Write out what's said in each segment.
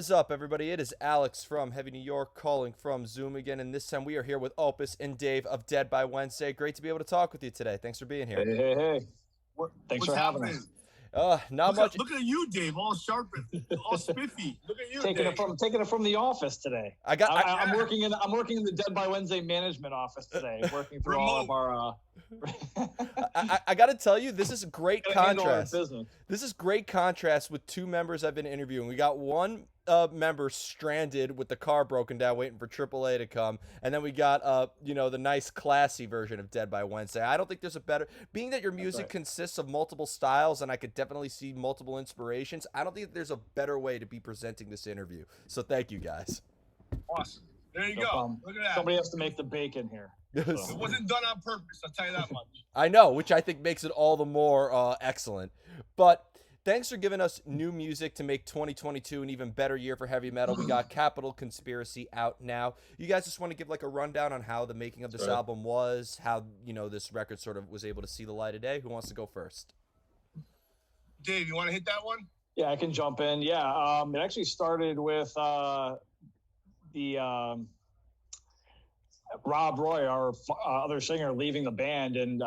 is up, everybody? It is Alex from Heavy New York calling from Zoom again, and this time we are here with Opus and Dave of Dead by Wednesday. Great to be able to talk with you today. Thanks for being here. Hey. What, Thanks what's for having happening? us. Not much. Look at you, Dave, all sharp, all spiffy. Look at you, Taking Dave. it from the office today. I I'm working in the Dead by Wednesday management office today, working through all of our. I got to tell you, this is a great contrast. Business. This is great contrast with two members I've been interviewing. We got one member stranded with the car broken down, waiting for AAA to come, and then we got the nice, classy version of Dead by Wednesday. I don't think there's a better. Being that your music consists of multiple styles, and I could definitely see multiple inspirations. I don't think there's a better way to be presenting this interview. So thank you, guys. Awesome. There you go. Look at that. Somebody has to make the bacon here. It wasn't done on purpose, I'll tell you that much. I know, which I think makes it all the more excellent. But thanks for giving us new music to make 2022 an even better year for heavy metal. We got Capital Conspiracy out now. You guys just want to give like a rundown on how the making of this album was, how this record sort of was able to see the light of day? Who wants to go first? Dave, you want to hit that one? Yeah, I can jump in. Yeah, it actually started with Rob Roy, our other singer, leaving the band, and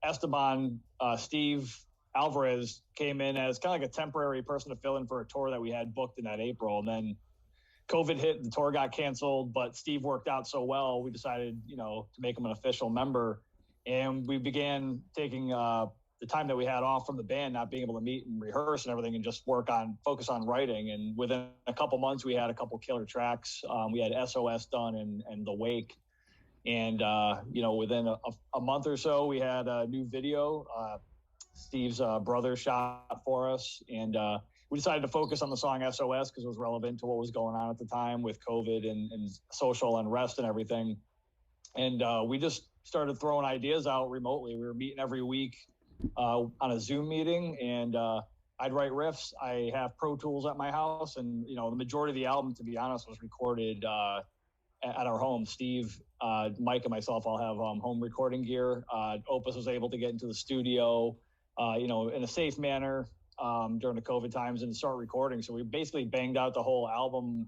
Esteban Steve Alvarez came in as kind of like a temporary person to fill in for a tour that we had booked in that April. And then COVID hit, the tour got canceled, but Steve worked out so well, we decided, to make him an official member. And we began taking the time that we had off from the band, not being able to meet and rehearse and everything, and just focus on writing. And within a couple months, we had a couple killer tracks. We had SOS done and The Wake. And, within a month or so, we had a new video. Steve's brother shot for us. And we decided to focus on the song SOS because it was relevant to what was going on at the time with COVID and social unrest and everything. And we just started throwing ideas out remotely. We were meeting every week on a Zoom meeting, and I'd write riffs. I have Pro Tools at my house, and, the majority of the album, to be honest, was recorded at our home. Steve, Mike, and myself all have home recording gear. Opus was able to get into the studio, in a safe manner during the COVID times and start recording. So we basically banged out the whole album,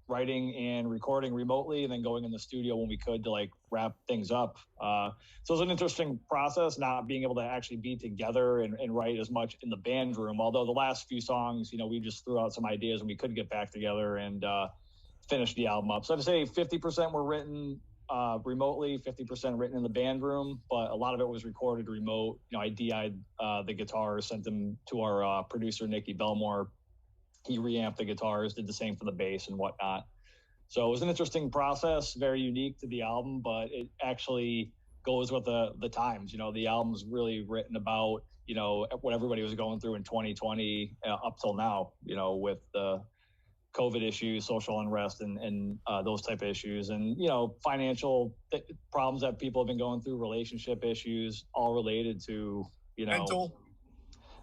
writing and recording remotely, and then going in the studio when we could to wrap things up. So it was an interesting process, not being able to actually be together and write as much in the band room. Although the last few songs, we just threw out some ideas and we could get back together and finish the album up. So I'd say 50% were written remotely, 50% written in the band room, but a lot of it was recorded remote. I DI'd the guitars, sent them to our producer, Nikki Belmore. He reamped the guitars, did the same for the bass and whatnot. So it was an interesting process, very unique to the album, but it actually goes with the times. The album's really written about, what everybody was going through in 2020 up till now, with the COVID issues, social unrest, and those type of issues, and financial problems that people have been going through, relationship issues, all related to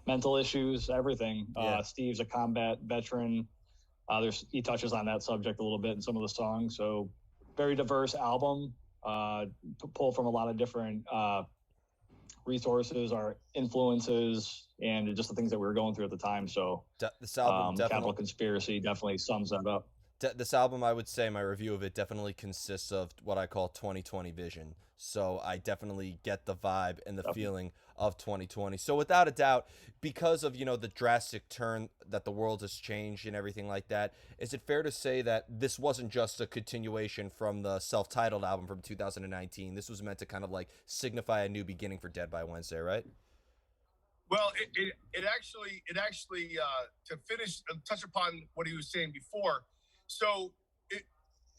mental issues, everything. Yeah. Steve's a combat veteran. He touches on that subject a little bit in some of the songs. So very diverse album. Pull from a lot of different resources, our influences, and just the things that we were going through at the time. So this album Capital Conspiracy definitely sums that up. This album, I would say, my review of it definitely consists of what I call 2020 vision. So I definitely get the vibe and the feeling of 2020. So without a doubt, because of, the drastic turn that the world has changed and everything like that, is it fair to say that this wasn't just a continuation from the self-titled album from 2019? This was meant to kind of signify a new beginning for Dead by Wednesday, right? Well, it actually to finish touch upon what he was saying before. So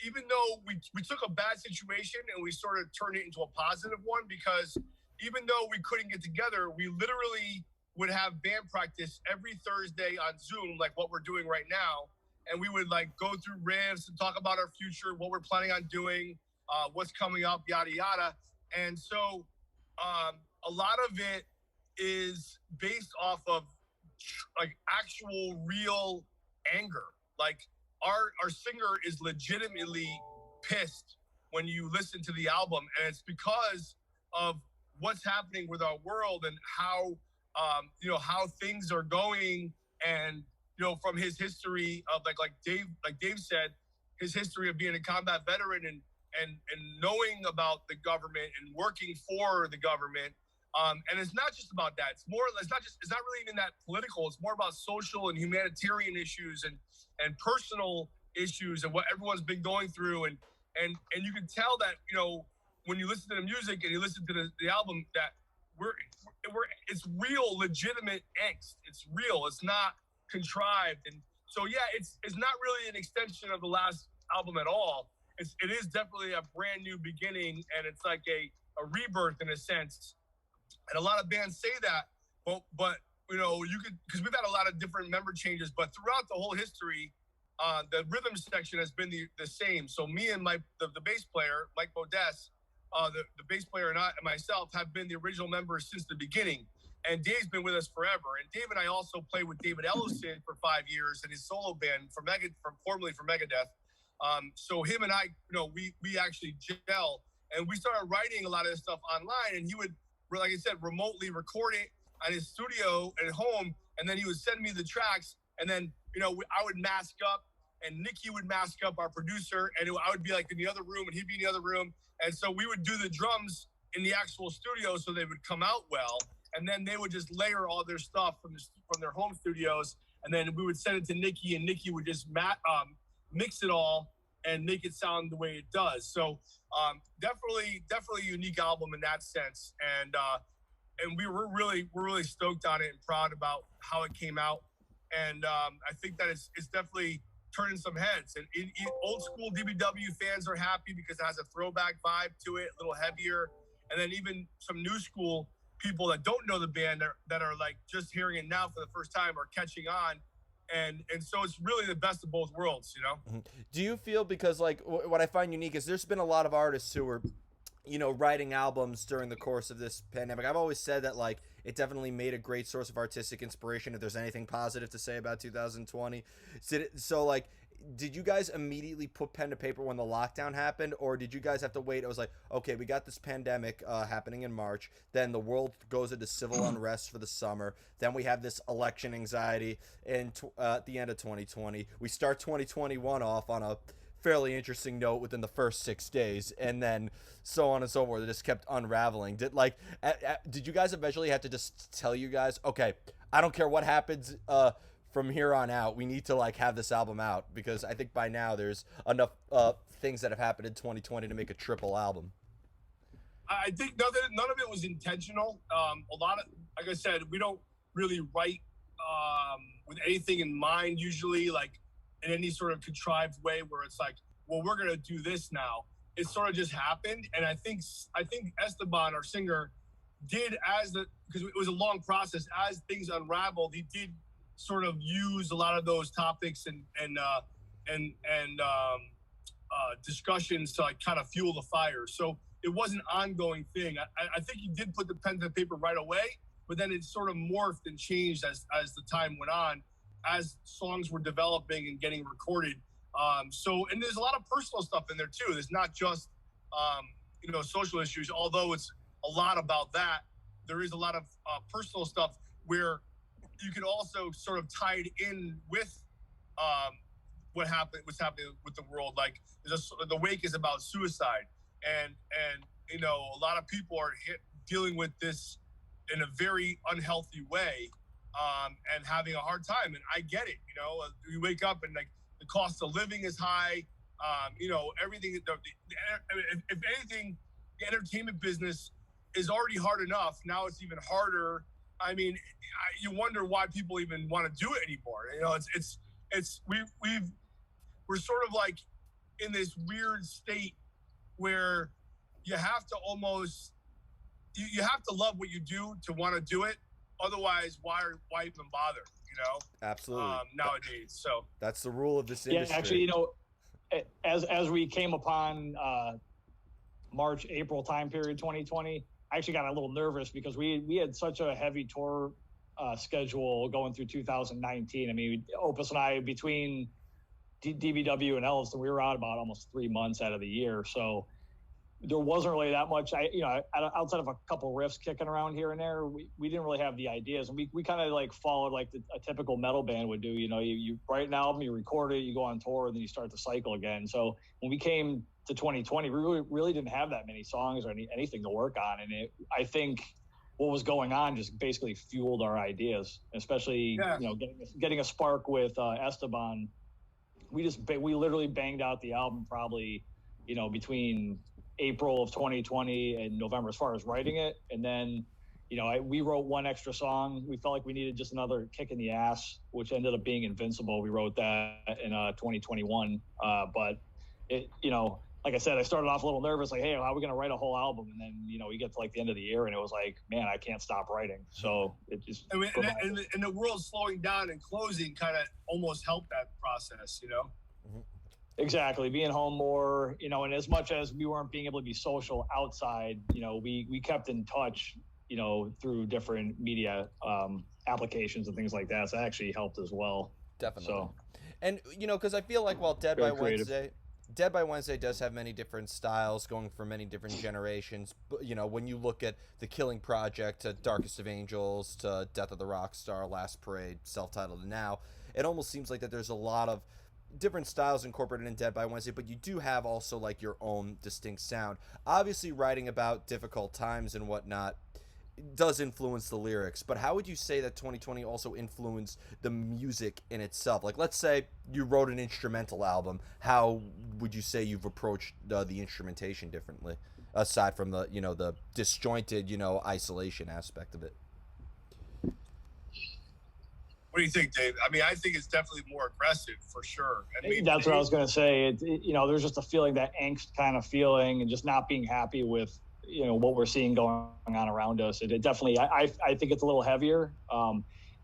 even though we took a bad situation and we sort of turned it into a positive one, because even though we couldn't get together, we literally would have band practice every Thursday on Zoom, like what we're doing right now. And we would go through riffs and talk about our future, what we're planning on doing, what's coming up, yada, yada. And so a lot of it is based off of actual real anger. Our singer is legitimately pissed when you listen to the album, and it's because of what's happening with our world and how things are going, and from his history of like Dave said, his history of being a combat veteran and knowing about the government and working for the government. And it's not just about that. It's not really even that political. It's more about social and humanitarian issues and personal issues and what everyone's been going through. And you can tell that, when you listen to the music and you listen to the album, that it's real, legitimate angst. It's real. It's not contrived. And so, yeah, it's not really an extension of the last album at all. It is definitely a brand new beginning, and it's like a rebirth in a sense. And a lot of bands say that, but you could, because we've had a lot of different member changes, but throughout the whole history, the rhythm section has been the same. So me and the bass player, Mike Bodess, the bass player and myself have been the original members since the beginning. And Dave's been with us forever. And Dave and I also played with David Ellison for 5 years in his solo band formerly for Megadeth. So him and I, we actually gel, and we started writing a lot of this stuff online, and he would, like I said, remotely record it at his studio at home, and then he would send me the tracks, and then, I would mask up, and Nikki would mask up, our producer, and I would be like in the other room, and he'd be in the other room, and so we would do the drums in the actual studio so they would come out well, and then they would just layer all their stuff from their home studios, and then we would send it to Nikki, and Nikki would just mix it all and make it sound the way it does. So definitely a unique album in that sense. And we're really stoked on it and proud about how it came out. And I think that it's definitely turning some heads. And old school DBW fans are happy because it has a throwback vibe to it, a little heavier. And then even some new school people that don't know the band that are like just hearing it now for the first time are catching on. And so it's really the best of both worlds, Mm-hmm. Do you feel, because like what I find unique is there's been a lot of artists who are, writing albums during the course of this pandemic. I've always said that like it definitely made a great source of artistic inspiration if there's anything positive to say about 2020. So like, did you guys immediately put pen to paper when the lockdown happened, or did you guys have to wait? It was like, okay, we got this pandemic happening in March, then the world goes into civil unrest for the summer, then we have this election anxiety at the end of 2020. We start 2021 off on a fairly interesting note within the first 6 days, and then so on and so forth. It just kept unraveling. Did you guys eventually have to just tell you guys, okay, I don't care what happens from here on out, we need to like have this album out? Because I think by now there's enough things that have happened in 2020 to make a triple album. I think none of it was intentional. A lot of, like I said, we don't really write with anything in mind usually, like in any sort of contrived way where it's like, well, we're gonna do this now. It sort of just happened, and I think Esteban, our singer, did because it was a long process. As things unraveled, he did sort of use a lot of those topics and discussions to like kind of fuel the fire. So it was an ongoing thing. I think he did put the pen to paper right away, but then it sort of morphed and changed as the time went on, as songs were developing and getting recorded. And there's a lot of personal stuff in there too. There's not just social issues, although it's a lot about that. There is a lot of personal stuff where you can also sort of tie it in with what's happening with the world. Like the Wake is about suicide, and a lot of people are dealing with this in a very unhealthy way, and having a hard time. And I get it. You wake up and like the cost of living is high. Everything. If anything, the entertainment business is already hard enough. Now it's even harder. I mean, you wonder why people even want to do it anymore. We're sort of like in this weird state where you have to almost, you have to love what you do to want to do it. Otherwise, why even bother? Absolutely. Nowadays, so that's the rule of this industry. Yeah, actually, as we came upon March, April time period, 2020. I actually got a little nervous because we had such a heavy tour schedule going through 2019. I mean, Opus and I, between DBW and Elvis, we were out about almost 3 months out of the year. So there wasn't really that much. Outside of a couple riffs kicking around here and there, we didn't really have the ideas, and we kind of like followed like a typical metal band would do. You write an album, you record it, you go on tour, and then you start the cycle again. So when we came to 2020, we really didn't have that many songs or anything to work on, and I think what was going on just basically fueled our ideas, especially getting a spark with Esteban. We literally banged out the album probably between April of 2020 and November as far as writing it. And then, we wrote one extra song. We felt like we needed just another kick in the ass, which ended up being Invincible. We wrote that in 2021. But it, like I said, I started off a little nervous, like, hey, how are we going to write a whole album? And then, we get to like the end of the year and it was like, man, I can't stop writing. So it just, and the world slowing down and closing kind of almost helped that process, Mm-hmm. Exactly. Being home more, and as much as we weren't being able to be social outside, we kept in touch, through different media applications and things like that. So that actually helped as well. Definitely. So, and, because I feel like while Dead by Wednesday does have many different styles going for many different generations. But, when you look at the Killing Project to Darkest of Angels to Death of the Rockstar, Last Parade, self-titled, and now, it almost seems like that there's a lot of different styles incorporated in Dead by Wednesday, but you do have also like your own distinct sound. Obviously, writing about difficult times and whatnot does influence the lyrics, but how would you say that 2020 also influenced the music in itself? Like, let's say you wrote an instrumental album. How would you say you've approached the instrumentation differently, aside from the the disjointed isolation aspect of it? What do you think, Dave? I mean, I think it's definitely more aggressive for sure. That's what I was going to say. There's just a feeling, that angst kind of feeling, and just not being happy with, what we're seeing going on around us. It definitely, I think it's a little heavier.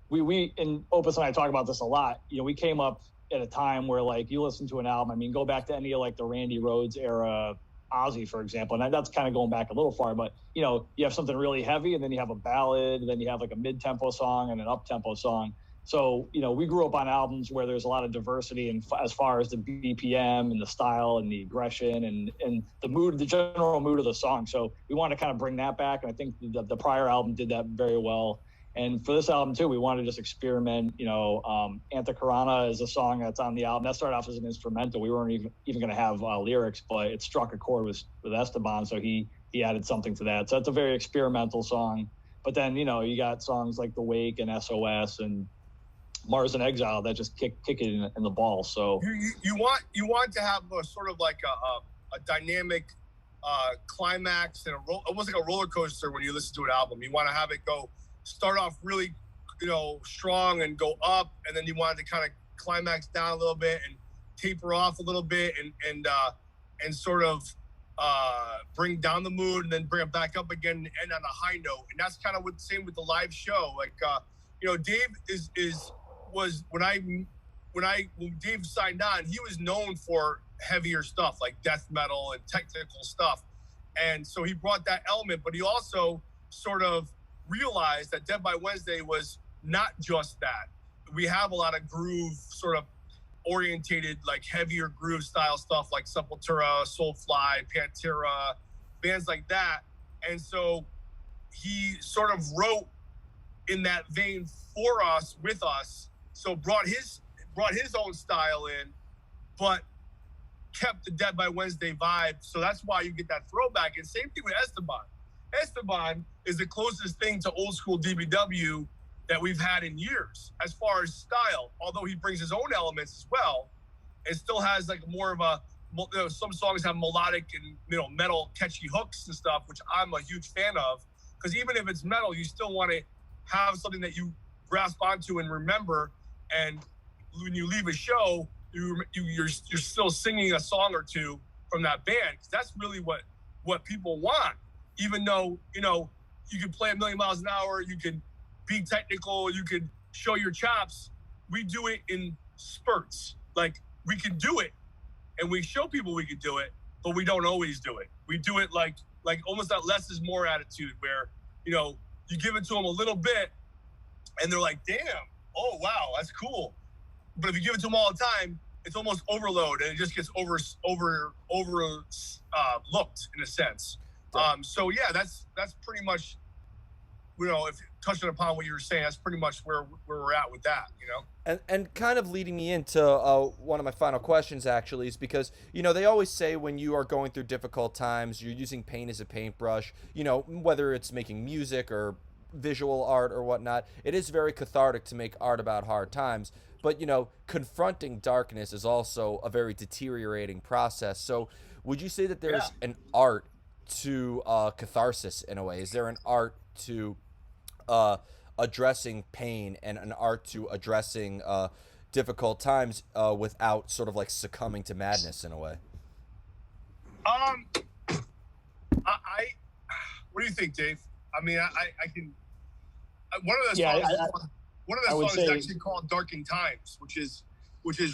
We in Opus and I talk about this a lot. We came up at a time where, like, you listen to an album. I mean, go back to any of like the Randy Rhoads era, Ozzy, for example, and that's kind of going back a little far, but you have something really heavy, and then you have a ballad, and then you have like a mid-tempo song and an up-tempo song. So, we grew up on albums where there's a lot of diversity in, as far as the BPM and the style and the aggression and the mood, the general mood of the song. So we want to kind of bring that back. And I think the prior album did that very well. And for this album too, we want to just experiment. Antakarana is a song that's on the album. That started off as an instrumental. We weren't even going to have lyrics, but it struck a chord with Esteban. So he added something to that. So it's a very experimental song. But then, you got songs like The Wake and SOS and Mars in Exile that just kick it in the ball. So you want to have a sort of like a dynamic climax and almost like a roller coaster when you listen to an album. You want to have it start off really strong and go up, and then you want it to kind of climax down a little bit and taper off a little bit and sort of bring down the mood and then bring it back up again and end on a high note. And that's kind of the same with the live show. Like Dave was when Dave signed on, he was known for heavier stuff like death metal and technical stuff. And so he brought that element, but he also sort of realized that Dead by Wednesday was not just that. We have a lot of groove sort of orientated, like heavier groove style stuff like Sepultura, Soulfly, Pantera, bands like that. And so he sort of wrote in that vein for us, with us. So brought his own style in, but kept the Dead by Wednesday vibe. So that's why you get that throwback. And same thing with Esteban. Esteban is the closest thing to old school DBW that we've had in years as far as style. Although he brings his own elements as well, it still has like more of a. Some songs have melodic and metal catchy hooks and stuff, which I'm a huge fan of. Because even if it's metal, you still want to have something that you grasp onto and remember. And when you leave a show, you're still singing a song or two from that band. 'Cause that's really what people want. Even though you can play a million miles an hour, you can be technical, you can show your chops. We do it in spurts. Like, we can do it, and we show people we can do it, but we don't always do it. We do it like almost that less is more attitude, where you give it to them a little bit, and they're like, "Damn, oh wow, that's cool." But if you give it to them all the time, it's almost overload, and it just gets looked in a sense. So yeah, that's pretty much, if touching upon what you were saying, that's pretty much where we're at with that, And kind of leading me into one of my final questions, actually, is because, they always say when you are going through difficult times, you're using pain as a paintbrush, whether it's making music or visual art or whatnot, it is very cathartic to make art about hard times. But, confronting darkness is also a very deteriorating process. So would you say that there's an art to catharsis in a way? Is there an art to addressing pain and an art to addressing difficult times without sort of like succumbing to madness in a way? I what do you think, Dave? I mean, I can. One of the songs is actually called "Darkened Times," which is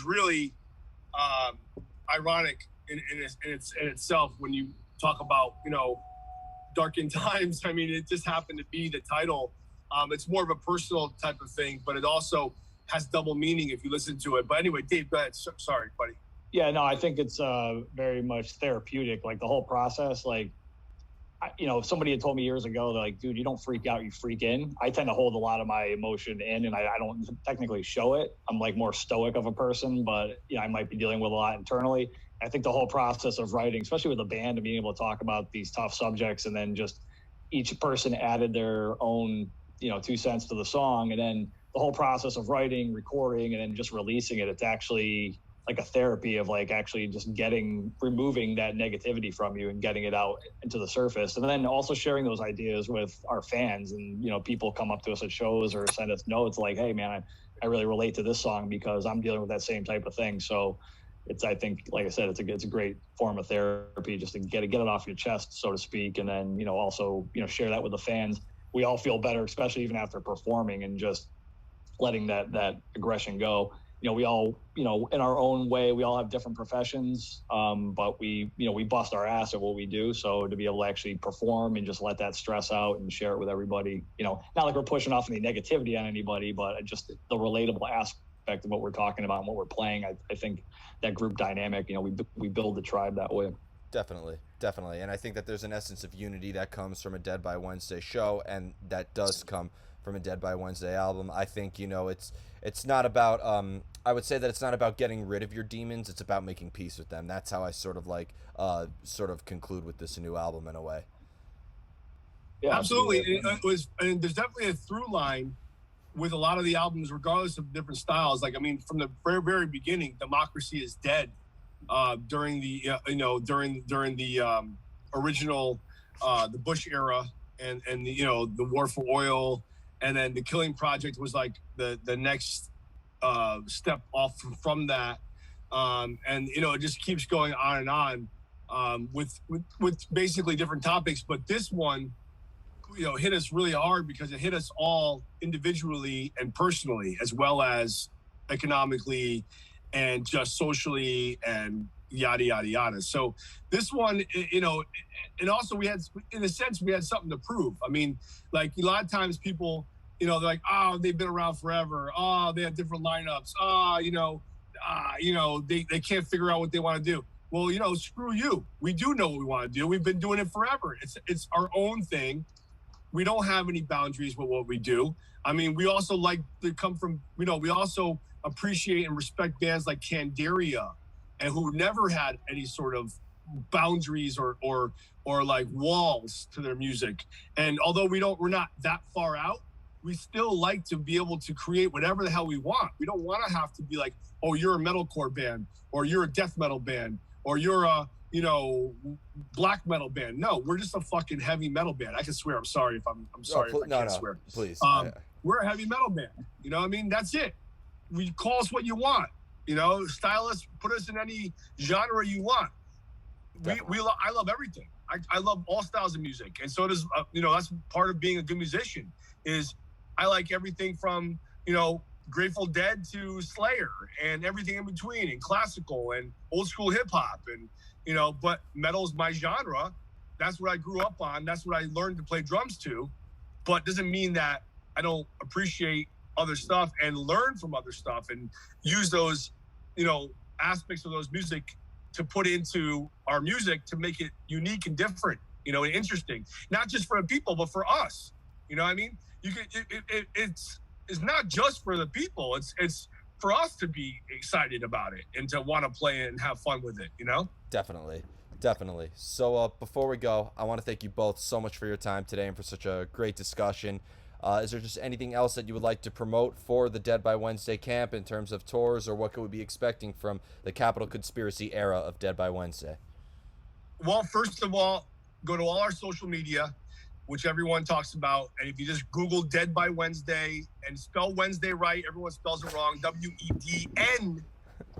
really ironic in itself when you talk about darkened times. I mean, it just happened to be the title. It's more of a personal type of thing, but it also has double meaning if you listen to it. But anyway, Dave, go ahead. Sorry, buddy. Yeah, no, I think it's very much therapeutic. Like the whole process, like, if somebody had told me years ago, they're like, dude, you don't freak out, you freak in. I tend to hold a lot of my emotion in, and I don't technically show it. I'm like more stoic of a person, but I might be dealing with a lot internally. I think the whole process of writing, especially with a band and being able to talk about these tough subjects, and then just each person added their own, 2 cents to the song. And then the whole process of writing, recording, and then just releasing it, it's actually like a therapy of like actually just removing that negativity from you and getting it out into the surface. And then also sharing those ideas with our fans, and, people come up to us at shows or send us notes like, hey man, I really relate to this song because I'm dealing with that same type of thing. So I think, like I said, it's a great form of therapy just to get it off your chest, so to speak. And then, also, share that with the fans. We all feel better, especially even after performing, and just letting that aggression go. We all, in our own way, we all have different professions, but we bust our ass at what we do. So to be able to actually perform and just let that stress out and share it with everybody, not like we're pushing off any negativity on anybody, but just the relatable aspect of what we're talking about and what we're playing. I think that group dynamic, we build the tribe that way. Definitely. And I think that there's an essence of unity that comes from a Dead by Wednesday show, and that does come from a Dead by Wednesday album. I think, it's not about, I would say that it's not about getting rid of your demons. It's about making peace with them. That's how I sort of conclude with this new album in a way. Yeah, absolutely. And there's definitely a through line with a lot of the albums, regardless of different styles. Like, I mean, from the very, very beginning, Democracy is Dead, during the, during the original, the Bush era, and the, the War for Oil, and then the Killing Project was like the next step off from that. And, it just keeps going on and on with basically different topics. But this one, hit us really hard because it hit us all individually and personally, as well as economically and just socially and yada, yada, yada. So this one, and also we had, in a sense, we had something to prove. I mean, like a lot of times people, they're like, oh, they've been around forever. Oh, they have different lineups. They can't figure out what they want to do. Well, screw you. We do know what we want to do. We've been doing it forever. It's our own thing. We don't have any boundaries with what we do. I mean, we also like to come from, we also appreciate and respect bands like Candaria, and who never had any sort of boundaries or like walls to their music. And although we're not that far out, we still like to be able to create whatever the hell we want. We don't want to have to be like, oh, you're a metalcore band, or you're a death metal band, or you're a, black metal band. No, we're just a fucking heavy metal band. I can swear. I'm sorry if I'm sorry if I can't swear. Please. We're a heavy metal band. You know what I mean? That's it. We call us what you want. Style us, put us in any genre you want. I love everything. I love all styles of music, and so does that's part of being a good musician. Is I like everything from Grateful Dead to Slayer and everything in between, and classical and old school hip hop, and but metal's my genre. That's what I grew up on. That's what I learned to play drums to. But doesn't mean that I don't appreciate other stuff and learn from other stuff and use those, aspects of those music to put into our music to make it unique and different, you know, and interesting, not just for the people, but for us. You know what I mean? You can, it's not just for the people. It's for us to be excited about it and to want to play it and have fun with it, you know? Definitely. Definitely. So before we go, I want to thank you both so much for your time today and for such a great discussion. Is there just anything else that you would like to promote for the Dead by Wednesday camp in terms of tours, or what could we be expecting from the Capital Conspiracy era of Dead by Wednesday? Well, first of all, go to all our social media, which everyone talks about. And if you just Google Dead by Wednesday and spell Wednesday right, everyone spells it wrong. WEDN.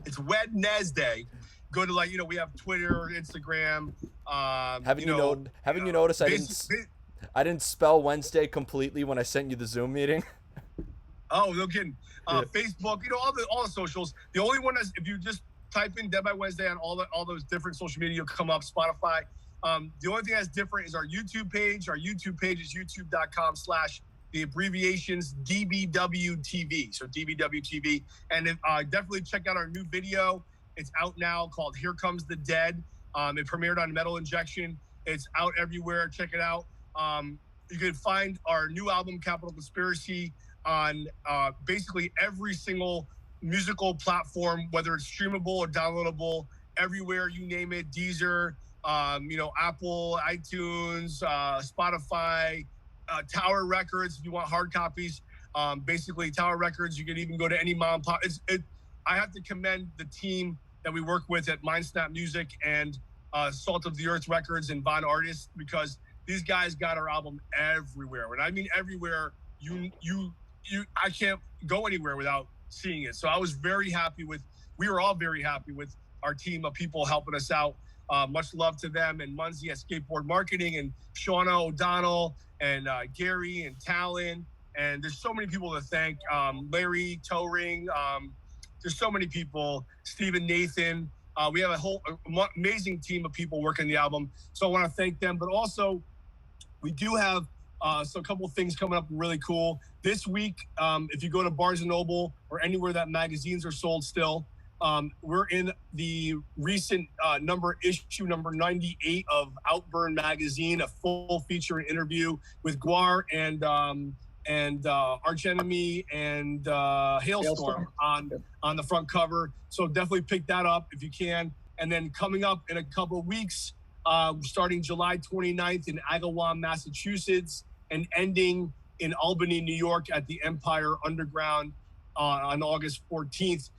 It's Wednesday. Go to, like, you know, we have Twitter, Instagram. Haven't you noticed I didn't spell Wednesday completely when I sent you the Zoom meeting? Oh, no kidding. Facebook, you know, all the socials. The only one is if you just type in Dead by Wednesday on all those different social media, you'll come up. Spotify. The only thing that's different is our YouTube page. Our YouTube page is youtube.com/ the abbreviations DBWTV. So DBWTV. And definitely check out our new video. It's out now called Here Comes the Dead. It premiered on Metal Injection. It's out everywhere. Check it out. You can find our new album, Capital Conspiracy, on basically every single musical platform, whether it's streamable or downloadable, everywhere, you name it. Deezer, you know, Apple, iTunes, Spotify, Tower Records, if you want hard copies. Basically, Tower Records, you can even go to any mom and pop. I have to commend the team that we work with at Mindsnap Music and Salt of the Earth Records and Von Artists, because these guys got our album everywhere. When I mean everywhere, I can't go anywhere without seeing it. So I was very happy we were all very happy with our team of people helping us out. Much love to them and Munzie at Skateboard Marketing and Shauna O'Donnell and Gary and Talon. And there's so many people to thank. Larry Towring. There's so many people. Stephen Nathan. We have a whole amazing team of people working the album. So I want to thank them. But also, we do have a couple of things coming up really cool. This week, if you go to Barnes & Noble or anywhere that magazines are sold still, we're in the recent issue number 98 of Outburn magazine, a full feature interview with Guar and Arch Enemy and Hailstorm on the front cover. So definitely pick that up if you can. And then coming up in a couple of weeks, starting July 29th in Agawam, Massachusetts, and ending in Albany, New York at the Empire Underground on August 14th.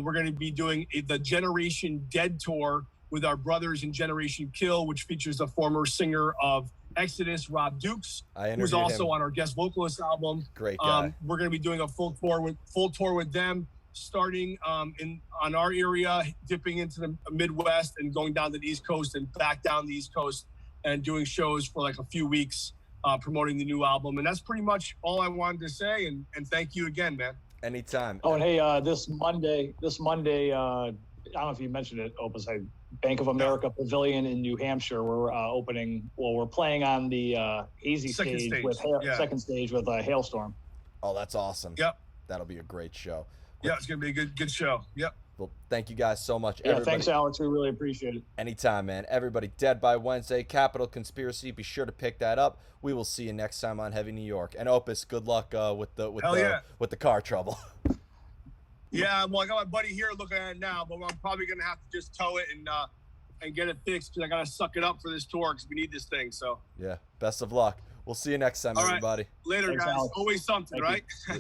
We're going to be doing the Generation Dead tour with our brothers in Generation Kill, which features the former singer of Exodus, Rob Dukes, who's also on our guest vocalist album. Great guy. We're going to be doing a full tour with them, starting on our area, dipping into the Midwest and going down to the East Coast and back down the East Coast and doing shows for like a few weeks, promoting the new album. And that's pretty much all I wanted to say. And thank you again, man. Anytime. Oh, and hey, this Monday, I don't know if you mentioned it, Opus, Bank of America Pavilion in New Hampshire. We're we're playing on the Hazy second stage with second stage with Hailstorm. Oh, that's awesome. Yep. That'll be a great show. Yeah, it's going to be a good show. Yep. Well, thank you guys so much. Yeah, thanks, Alex. We really appreciate it. Anytime, man. Everybody, Dead by Wednesday, Capital Conspiracy. Be sure to pick that up. We will see you next time on Heavy New York. And Opus, good luck with the car trouble. Yeah, well, I got my buddy here looking at it now, but I'm probably going to have to just tow it and get it fixed because I got to suck it up for this tour because we need this thing. So yeah, best of luck. We'll see you next time, everybody. Later, Thanks, guys. Alex. Always something, Thank right?